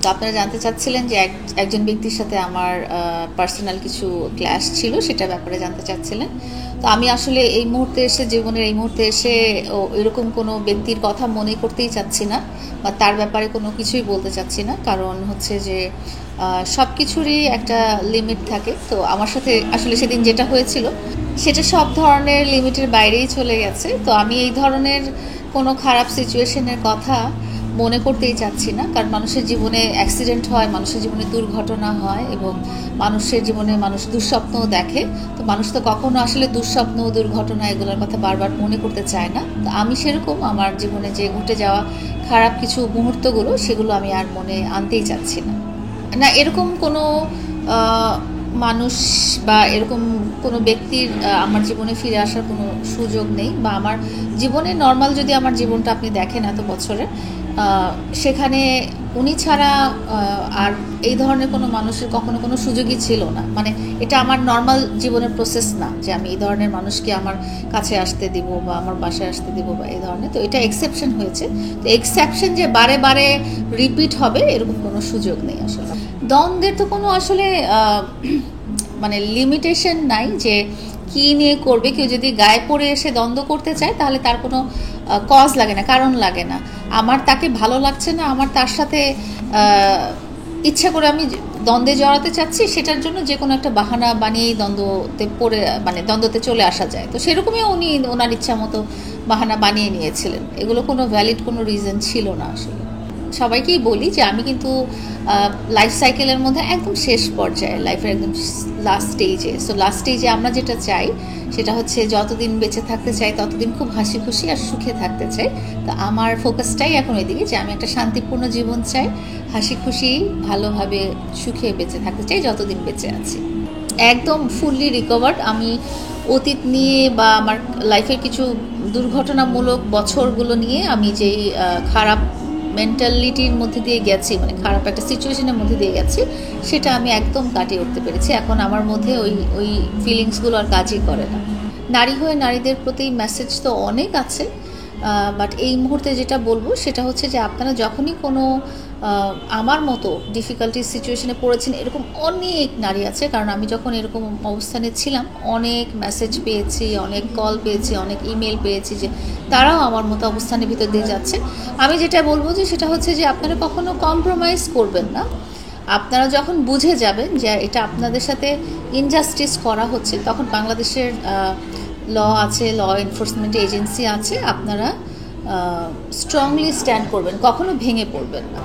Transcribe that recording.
তো আপনারা জানতে চাচ্ছিলেন যে একজন ব্যক্তির সাথে আমার পার্সোনাল কিছু ক্ল্যাশ ছিল, সেটা ব্যাপারে জানতে চাচ্ছিলেন। তো আমি আসলে এই মুহূর্তে এসে, জীবনের এই মুহূর্তে এসে এরকম কোনো ব্যক্তির কথা মনে করতেই চাচ্ছি না, বা তার ব্যাপারে কোনো কিছুই বলতে চাচ্ছি না। কারণ হচ্ছে যে সব কিছুরই একটা লিমিট থাকে। তো আমার সাথে আসলে সেদিন যেটা হয়েছিল সেটা সব ধরনের লিমিটের বাইরেই চলে গেছে। তো আমি এই ধরনের কোনো খারাপ সিচুয়েশনের কথা মনে করতেই চাচ্ছি না। কারণ মানুষের জীবনে অ্যাক্সিডেন্ট হয়, মানুষের জীবনে দুর্ঘটনা হয়, এবং মানুষের জীবনে মানুষ দুঃস্বপ্নও দেখে। তো মানুষ তো কখনো আসলে দুঃস্বপ্ন, দুর্ঘটনা এগুলোর কথা বারবার মনে করতে চায় না। তো আমি সেরকম আমার জীবনে যে ঘটে যাওয়া খারাপ কিছু মুহূর্তগুলো, সেগুলো আমি আর মনে আনতেই চাচ্ছি না। না, এরকম কোনো মানুষ বা এরকম কোনো ব্যক্তির আমার জীবনে ফিরে আসার কোনো সুযোগ নেই। বা আমার জীবনে নর্মাল যদি আমার জীবনটা আপনি দেখেন এত বছরে, সেখানে উনি ছাড়া আর এই ধরনের কোনো মানুষের কখনো কোনো সুযোগই ছিল না। মানে এটা আমার নর্মাল জীবনের প্রসেস না যে আমি এই ধরনের মানুষকে আমার কাছে আসতে দিব বা আমার বাসায় আসতে দিব বা এই ধরনের। তো এটা এক্সেপশন হয়েছে। তো এক্সেপশন যে বারে বারে রিপিট হবে এরকম কোনো সুযোগ নেই আসলে। দ্বন্দ্বের তো কোনো আসলে মানে লিমিটেশন নাই যে কী নিয়ে করবে। কেউ যদি গায়ে পড়ে এসে দ্বন্দ্ব করতে চায় তাহলে তার কোনো কজ লাগে না, কারণ লাগে না। আমার তাকে ভালো লাগছে না, আমার তার সাথে ইচ্ছা করে আমি দ্বন্দ্বে জড়াতে চাচ্ছি, সেটার জন্য যে কোনো একটা বাহানা বানিয়েই দ্বন্দ্বতে পড়ে, মানে দ্বন্দ্বতে চলে আসা যায়। তো সেরকমই উনি ওনার ইচ্ছা মতো বাহানা বানিয়ে নিয়েছিলেন। এগুলো কোনো ভ্যালিড কোনো রিজন ছিল না আসলে। সবাইকেই বলি যে আমি কিন্তু লাইফ সাইকেলের মধ্যে একদম শেষ পর্যায়ে, লাইফের একদম লাস্ট স্টেজে। সো লাস্ট স্টেজে আমরা যেটা চাই সেটা হচ্ছে যতদিন বেঁচে থাকতে চাই ততদিন খুব হাসি খুশি আর সুখে থাকতে চাই। তো আমার ফোকাসটাই এখন ওইদিকে যে আমি একটা শান্তিপূর্ণ জীবন চাই, হাসি খুশি ভালোভাবে সুখে বেঁচে থাকতে চাই যতদিন বেঁচে আছি। একদম ফুললি রিকভার্ড। আমি অতীত নিয়ে বা আমার লাইফের কিছু দুর্ঘটনামূলক বছরগুলো নিয়ে আমি যেই খারাপ মেন্টালিটির মধ্যে দিয়ে গেছি, মানে খারাপ একটা সিচুয়েশনের মধ্যে দিয়ে গেছি, সেটা আমি একদম কাটিয়ে উঠতে পেরেছি। এখন আমার মধ্যে ওই ফিলিংসগুলো আর কাজই করে না। নারী হয়ে নারীদের প্রতি মেসেজ তো অনেক আছে, বাট এই মুহূর্তে যেটা বলবো সেটা হচ্ছে যে আপনারা যখনই কোনো আমার মতো ডিফিকাল্টি সিচুয়েশনে পড়েছেন, এরকম অনেক নারী আছে। কারণ আমি যখন এরকম অবস্থানে ছিলাম অনেক মেসেজ পেয়েছি, অনেক কল পেয়েছি, অনেক ইমেল পেয়েছি যে তারাও আমার মতো অবস্থানের ভিতর দিয়ে যাচ্ছে। আমি যেটা বলবো যে সেটা হচ্ছে যে আপনারা কখনো কম্প্রোমাইজ করবেন না। আপনারা যখন বুঝে যাবেন যে এটা আপনাদের সাথে ইনজাস্টিস করা হচ্ছে, তখন বাংলাদেশের ল আছে, ল এনফোর্সমেন্ট এজেন্সি আছে, আপনারা স্ট্রংলি স্ট্যান্ড করবেন, কখনো ভেঙে পড়বেন না।